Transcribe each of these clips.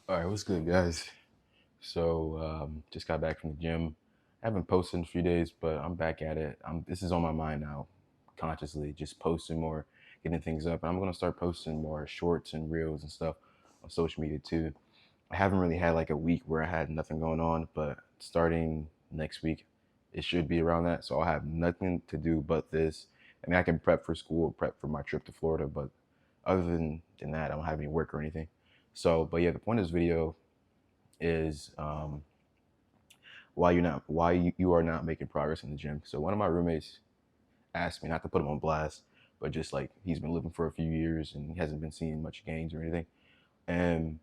All right, what's good, guys? Just got back from the gym. I haven't posted in a few days, but I'm back at it. This is on my mind now, consciously, just posting more, getting things up. And I'm gonna start posting more shorts and reels and stuff on social media too. I haven't really had like a week where I had nothing going on, but starting next week, it should be around that. So I'll have nothing to do but this. I mean, I can prep for school, prep for my trip to Florida, but other than that, I don't have any work or anything. But yeah, the point of this video is why you are not making progress in the gym. So one of my roommates asked me, not to put him on blast, but just like he's been living for a few years and he hasn't been seeing much gains or anything. And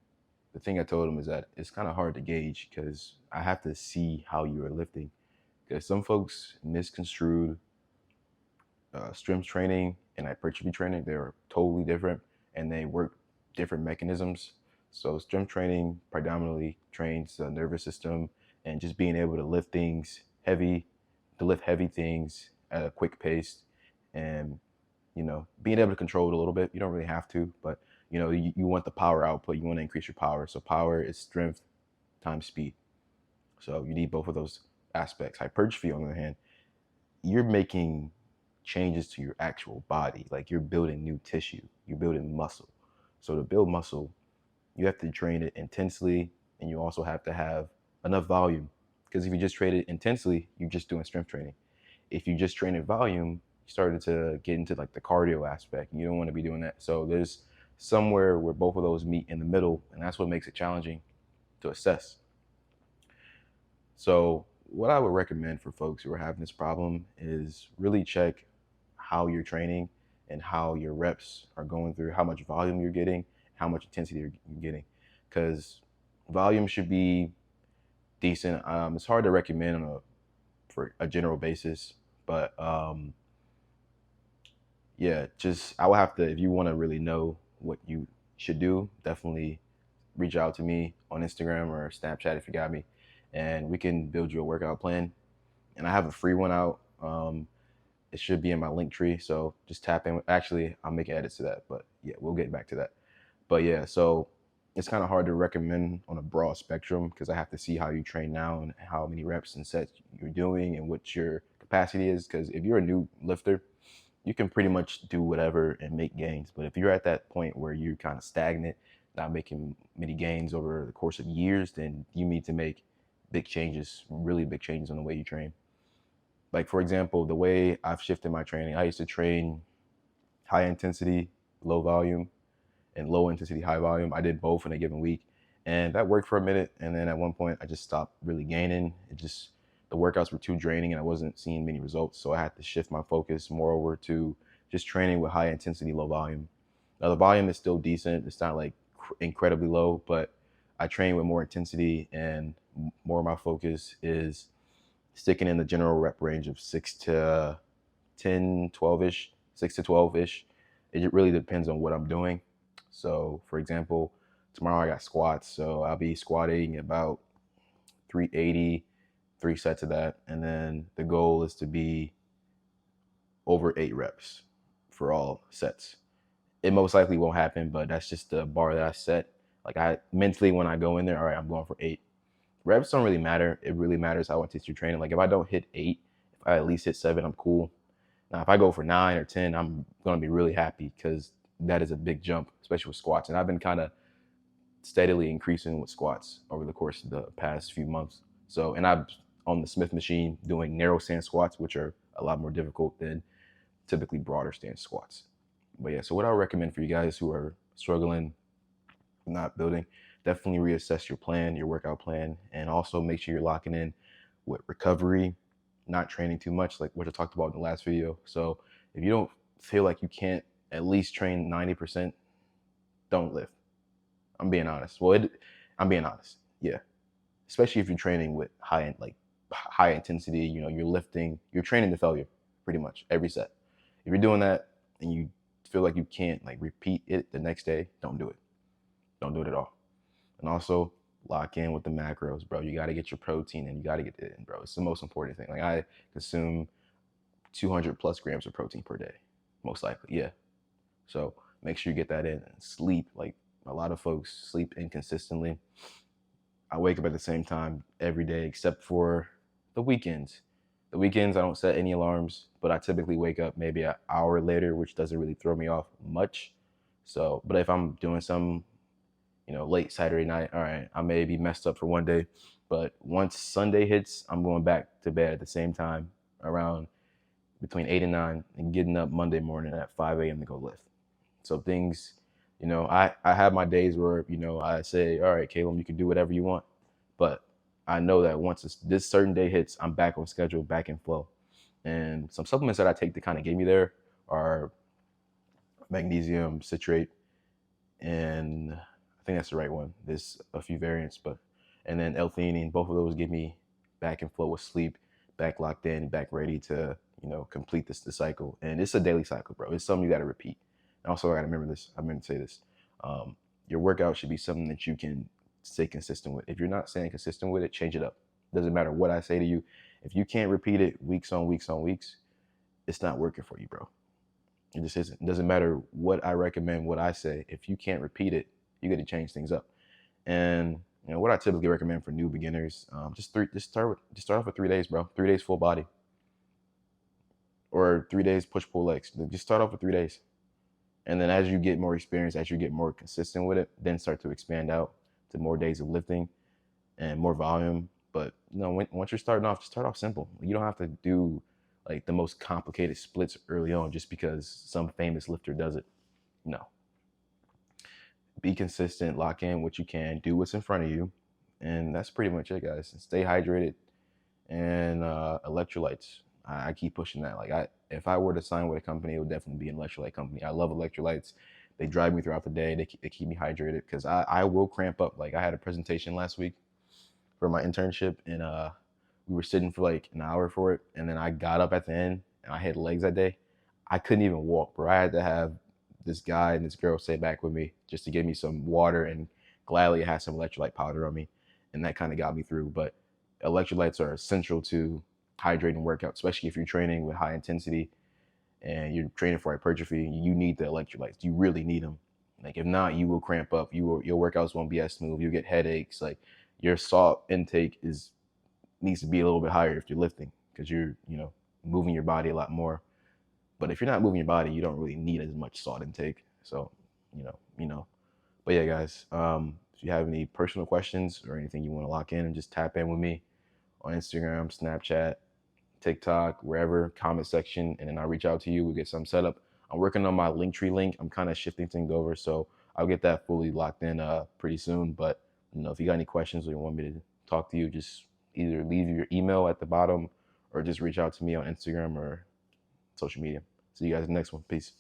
the thing I told him is that it's kind of hard to gauge because I have to see how you are lifting. Because some folks misconstrued strength training and hypertrophy training. They're totally different and they work different mechanisms. So strength training predominantly trains the nervous system and just being able to lift things heavy, to lift heavy things at a quick pace, and being able to control it a little bit. You don't really have to, but you want the power output. You want to increase your power. So power is strength times speed. So you need both of those aspects. Hypertrophy, on the other hand, you're making changes to your actual body. Like you're building new tissue, you're building muscle. So to build muscle, you have to train it intensely, and you also have to have enough volume. Because if you just train it intensely, you're just doing strength training. If you just train at volume, you started to get into like the cardio aspect, and you don't want to be doing that. So there's somewhere where both of those meet in the middle, and that's what makes it challenging to assess. So what I would recommend for folks who are having this problem is really check how you're training and how your reps are going through, how much volume you're getting, how much intensity you're getting. Because volume should be decent. It's hard to recommend for a general basis, but yeah, just I would have to, if you want to really know what you should do, definitely reach out to me on Instagram or Snapchat if you got me, and we can build you a workout plan. And I have a free one out. It should be in my link tree, so just tap in. Actually, I'll make edits to that, but yeah, we'll get back to that. But yeah, so it's kind of hard to recommend on a broad spectrum because I have to see how you train now and how many reps and sets you're doing and what your capacity is. Because if you're a new lifter, you can pretty much do whatever and make gains. But if you're at that point where you're kind of stagnant, not making many gains over the course of years, then you need to make big changes, really big changes on the way you train. Like, for example, the way I've shifted my training, I used to train high intensity, low volume, and low intensity, high volume. I did both in a given week, and that worked for a minute. And then at one point, I just stopped really gaining. The workouts were too draining, and I wasn't seeing many results. So I had to shift my focus more over to just training with high intensity, low volume. Now the volume is still decent. It's not like incredibly low, but I train with more intensity, and more of my focus is sticking in the general rep range of 6 to 10, 12-ish, 6 to 12-ish. It really depends on what I'm doing. So, for example, tomorrow I got squats, so I'll be squatting about 380, 3 sets of that, and then the goal is to be over 8 reps for all sets. It most likely won't happen, but that's just the bar that I set. Like I mentally, when I go in there, all right, I'm going for 8. Reps don't really matter. It really matters how intense you're training. Like if I don't hit 8, if I at least hit 7, I'm cool. Now, if I go for 9 or 10, I'm going to be really happy because that is a big jump, especially with squats. And I've been kind of steadily increasing with squats over the course of the past few months. So, and I'm on the Smith machine doing narrow stance squats, which are a lot more difficult than typically broader stance squats. But yeah, so what I would recommend for you guys who are struggling, not building, definitely reassess your plan, your workout plan, and also make sure you're locking in with recovery, not training too much, like what I talked about in the last video. So if you don't feel like you can't at least train 90%, don't lift. I'm being honest. I'm being honest. Yeah, especially if you're training with high intensity. You're lifting, you're training to failure, pretty much every set. If you're doing that and you feel like you can't like repeat it the next day, don't do it. Don't do it at all. And also lock in with the macros, bro. You got to get your protein and you got to get it in, bro. It's the most important thing. Like I consume 200 plus grams of protein per day, most likely. Yeah. So make sure you get that in. And sleep, like A lot of folks sleep inconsistently. I wake up at the same time every day except for the weekends. The weekends, I don't set any alarms, but I typically wake up maybe an hour later, which doesn't really throw me off much. So, but if I'm doing some, late Saturday night, all right, I may be messed up for one day. But once Sunday hits, I'm going back to bed at the same time, around between 8 and 9, and getting up Monday morning at 5 a.m. to go lift. So things, I have my days where, I say, all right, Caleb, you can do whatever you want. But I know that once this certain day hits, I'm back on schedule, back in flow. And some supplements that I take to kind of get me there are magnesium citrate, and I think that's the right one. There's a few variants, and then L-theanine. Both of those get me back in flow with sleep, back locked in, back ready to complete the cycle. And it's a daily cycle, bro. It's something you got to repeat. And also, I got to remember this. I meant to say this. Your workout should be something that you can stay consistent with. If you're not staying consistent with it, change it up. Doesn't matter what I say to you. If you can't repeat it weeks on weeks on weeks, it's not working for you, bro. It just isn't. It doesn't matter what I recommend, what I say. If you can't repeat it, you got to change things up. And what I typically recommend for new beginners, just start off with 3 days, bro. 3 days full body, or 3 days push pull legs. Just start off with 3 days, and then as you get more experience, as you get more consistent with it, then start to expand out to more days of lifting and more volume. But once you're starting off, just start off simple. You don't have to do like the most complicated splits early on just because some famous lifter does it. No. Be consistent, lock in what you can, do what's in front of you, and that's pretty much it, guys. Stay hydrated, and electrolytes. I keep pushing that. If I were to sign with a company, it would definitely be an electrolyte company. I love electrolytes. They drive me throughout the day. They keep me hydrated because I will cramp up. Like I had a presentation last week for my internship, and we were sitting for like an hour for it, and then I got up at the end and I had legs that day. I couldn't even walk, bro. I had to have this guy and this girl stay back with me just to give me some water, and gladly I had some electrolyte powder on me, and that kind of got me through. But electrolytes are essential to hydrating workouts, especially if you're training with high intensity and you're training for hypertrophy. You need the electrolytes. You really need them. Like if not, you will cramp up. Your workouts won't be as smooth. You'll get headaches. Like your salt intake needs to be a little bit higher if you're lifting, because you're moving your body a lot more. But if you're not moving your body, you don't really need as much salt intake. So But yeah, guys, if you have any personal questions or anything you want to lock in, and just tap in with me on Instagram, Snapchat, TikTok, wherever, comment section, and then I'll reach out to you. We'll get something set up. I'm working on my Linktree link. I'm kind of shifting things over, so I'll get that fully locked in pretty soon. But if you got any questions or you want me to talk to you, just either leave your email at the bottom or just reach out to me on Instagram or social media. See you guys in the next one. Peace.